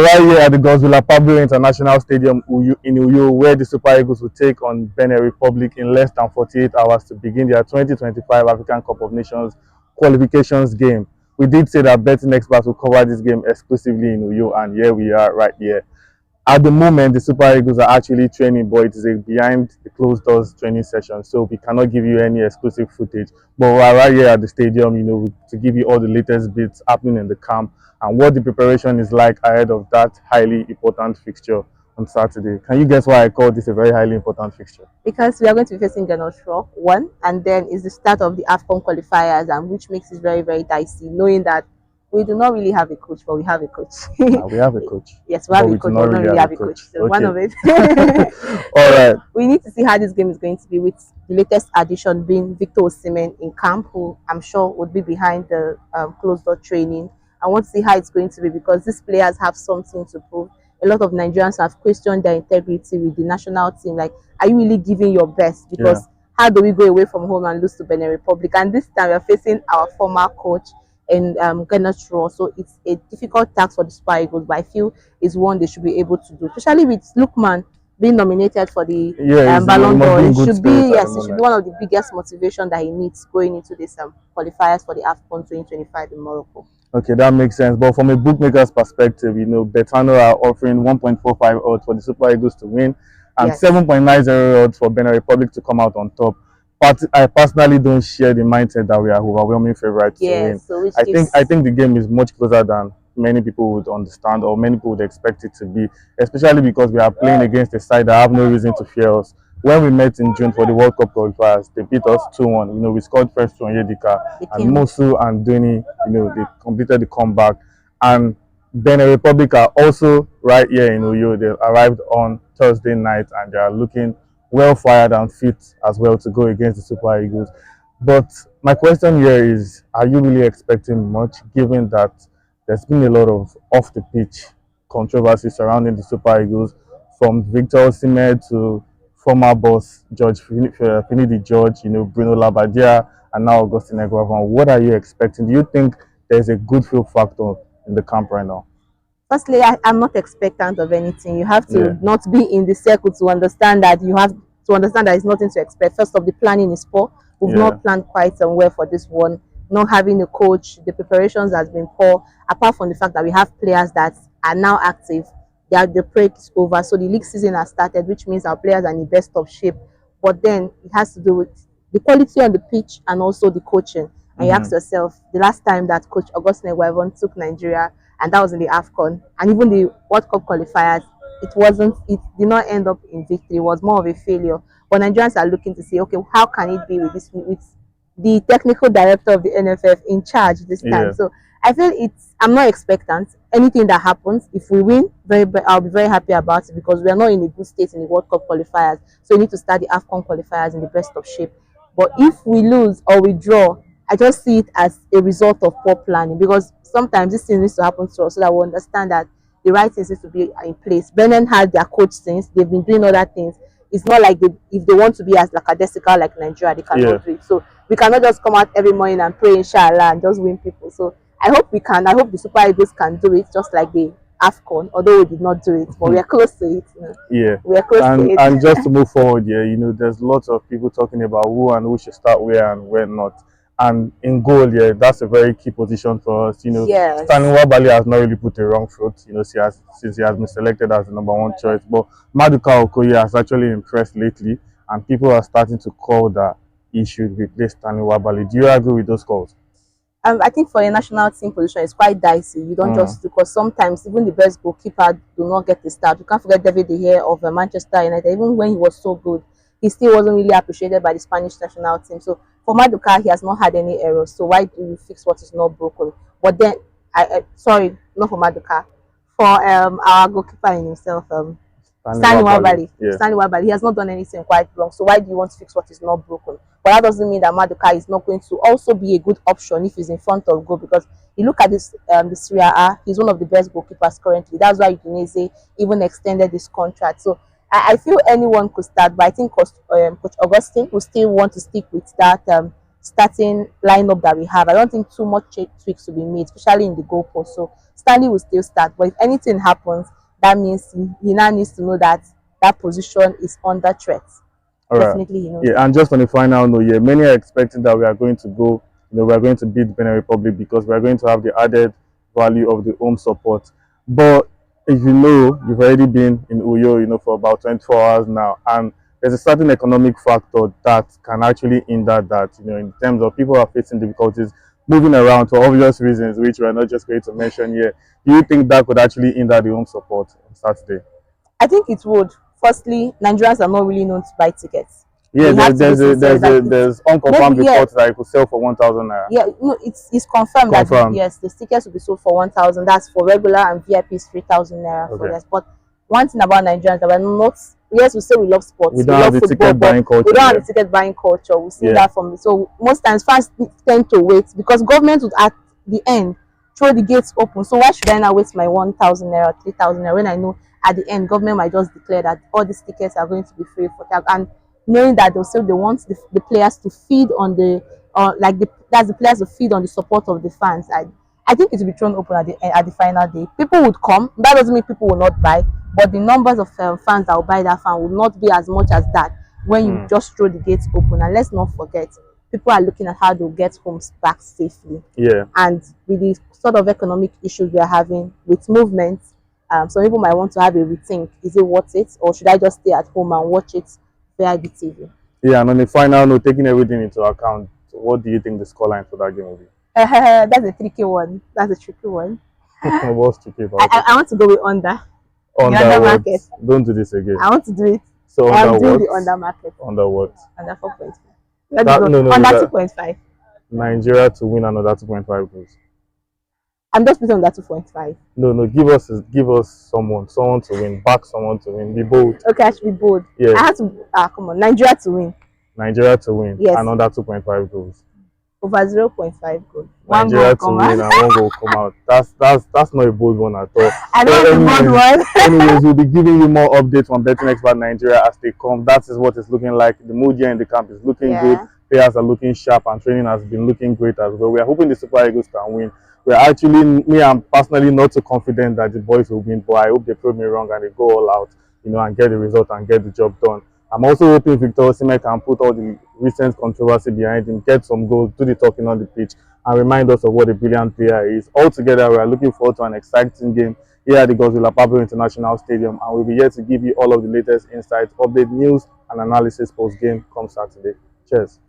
right here at the Goalkeeper International Stadium in Uyo, where the Super Eagles will take on Benin Republic in less than 48 hours to begin their 2025 African Cup of Nations qualifications game. We did say that betting experts will cover this game exclusively in Uyo, and here we are right here. At the moment, the Super Eagles are actually training, but it is a behind the closed doors training session, so we cannot give you any exclusive footage. But we are right here at the stadium, to give you all the latest bits happening in the camp and what the preparation is like ahead of that highly important fixture on Saturday. Can you guess why I call this a very highly important fixture? Because we are going to be facing Ghana, one, and then it's the start of the AFCON qualifiers, and which makes it very, very dicey, knowing that we do not really have a coach, but we have a coach. We have a coach. Yes, we have a coach, but not really have a coach. So okay. One of it. All right. We need to see how this game is going to be, with the latest addition being Victor Osimhen in camp, who I'm sure would be behind the closed door training. I want to see how it's going to be, because these players have something to prove. A lot of Nigerians have questioned their integrity with the national team. Like, are you really giving your best? Because how do we go away from home and lose to Benin Republic? And this time we're facing our former coach in Ghana. So it's a difficult task for the Super Eagles, but I feel it's one they should be able to do, especially with Lookman being nominated for the Ballon d'Or. It should be it should be one of the biggest motivation that he needs going into this qualifiers for the AFCON 2025 in Morocco. Okay, that makes sense. But from a bookmaker's perspective, Betano are offering 1.45 odds for the Super Eagles to win and 7.90 odds for Benin Republic to come out on top. But I personally don't share the mindset that we are overwhelming favorites to win. So I think the game is much closer than many people would understand or many people would expect it to be, especially because we are playing against a side that have no reason to fear us. When we met in June for the World Cup qualifiers, they beat us 2-1. We scored first to Onyedika and Mosu and Doni, they completed the comeback. And Benin Republic are also right here in Uyo. They arrived on Thursday night and they are looking well fired and fit as well to go against the Super Eagles. But my question here is, are you really expecting much, given that there's been a lot of off the pitch controversy surrounding the Super Eagles, from Victor Osimhen to former boss George Finidi George, Bruno Labbadia, and now Augustine Eguavoen? What are you expecting? Do you think there's a good feel factor in the camp right now? Firstly, I'm not expectant of anything. You have to not be in the circle to understand that there's nothing to expect. First off, the planning is poor. We've not planned quite well for this one. Not having a coach, the preparations has been poor. Apart from the fact that we have players that are now active, the break is over, so the league season has started, which means our players are in the best of shape. But then it has to do with the quality on the pitch and also the coaching. And you ask yourself, the last time that coach Augustine Eguavoen took Nigeria, and that was in the AFCON, and even the World Cup qualifiers, it did not end up in victory. It was more of a failure. But Nigerians are looking to say, okay, how can it be with the technical director of the NFF in charge this time? So I feel I'm not expectant. Anything that happens, if we win, I'll be very happy about it, because we are not in a good state in the World Cup qualifiers. So we need to start the AFCON qualifiers in the best of shape. But if we lose or we draw, I just see it as a result of poor planning, because sometimes this thing needs to happen to us so that we understand that the right things need to be in place. Benin had their coach things, they've been doing other things. It's not like if they want to be as lackadaisical like Nigeria, they cannot do it. So we cannot just come out every morning and pray inshallah and just win people. So I hope we can. I hope the Super Eagles can do it, just like the AFCON, although we did not do it, but we are close to it. We are close to it. And just to move forward, there's lots of people talking about who and who should start where and where not. And in goal, that's a very key position for us. Stanley Wabali has not really put a wrong foot, since he has been selected as the #1 choice. But Maduka Okoye has actually impressed lately, and people are starting to call that he should replace Stanley Wabali. Do you agree with those calls? I think for a national team position, it's quite dicey. You don't just, because sometimes even the best goalkeeper do not get the start. You can't forget David De Gea of Manchester United. Even when he was so good, he still wasn't really appreciated by the Spanish national team. So for Maduka, he has not had any errors. So why do you fix what is not broken? But then, sorry, not for Maduka, for our goalkeeper in himself, Stanley Wabali. Stanley Wabali, he has not done anything quite wrong. So why do you want to fix what is not broken? But that doesn't mean that Maduka is not going to also be a good option if he's in front of goal, because you look at this the Serie A, he's one of the best goalkeepers currently. That's why Udinese even extended this contract. So I feel anyone could start, but I think Coach Augustine will still want to stick with that starting lineup that we have. I don't think too much tweaks will be made, especially in the goalpost. So Stanley will still start, but if anything happens, that means he now needs to know that that position is under threat. All right. Definitely, he knows Yeah, that. and just on the final note, yeah, many are expecting that we are going to go, we are going to beat Benin Republic because we are going to have the added value of the home support. But if you know, you've already been in Uyo, for about 24 hours now, and there's a certain economic factor that can actually hinder that, in terms of people are facing difficulties moving around for obvious reasons, which we're not just going to mention here. Do you think that could actually hinder the home support on Saturday? I think it would. Firstly, Nigerians are not really known to buy tickets. Yeah, We have to be sincere that there's unconfirmed maybe, yeah, reports that it could sell for 1,000 naira. yeah, no, it's confirmed that Confirmed. yes, the tickets will be sold for 1,000. That's for regular, and VIP is 3,000 naira for Okay. this. But one thing about Nigerians that we're not, yes, we say we love sports, We we don't have love the football, ticket buying but culture we don't have yet. the ticket buying culture. We see Yeah. that from, so most times fans tend to wait because government would at the end throw the gates open. So why should I now waste my 1,000 naira, 3,000 naira when I know at the end government might just declare that all these tickets are going to be free for that, and knowing that they want the players to feed on the that's the players to feed on the support of the fans. I think it will be thrown open at the final day. People would come. That doesn't mean people will not buy, but the numbers of fans that will buy that fan will not be as much as that when you just throw the gates open. And let's not forget, people are looking at how they'll get homes back safely. Yeah. And with the sort of economic issues we are having with movements, some people might want to have a rethink. Is it worth it, or should I just stay at home and watch it via the TV? Yeah, and on the final note, taking everything into account, what do you think the scoreline for that game will be? That's a tricky one. That's a tricky one. What's tricky about I want to go with under. The Under under what? market. Don't do this again. I want to do it. So I am under doing what? the under market. Under what? Under 4.5. Let That, me no, go. no, Under that 2.5. Nigeria to win another 2.5 goals. I'm just putting on that 2.5. No, give us someone to win, back someone to win. Be bold. Okay, I should be bold. Yeah. I have to come on. Nigeria to win. Nigeria to win. Yes. Another 2.5 goals. Over 0.5 goal. Nigeria to win and one goal come out. That's not a bold one at all. I don't want a bold one. Anyways, we'll be giving you more updates on Betting Expert Nigeria as they come. That is what it's looking like. The mood here in the camp is looking good. Players are looking sharp and training has been looking great as well. We are hoping the Super Eagles can win. Me, I'm personally not so confident that the boys will win, but I hope they prove me wrong and they go all out, and get the result and get the job done. I'm also hoping Victor Osimhen can put all the recent controversy behind him, get some goals, do the talking on the pitch, and remind us of what a brilliant player is. Altogether, we are looking forward to an exciting game here at the Goalkeeper Pablo International Stadium, and we'll be here to give you all of the latest insights, update news, and analysis post-game come Saturday. Cheers.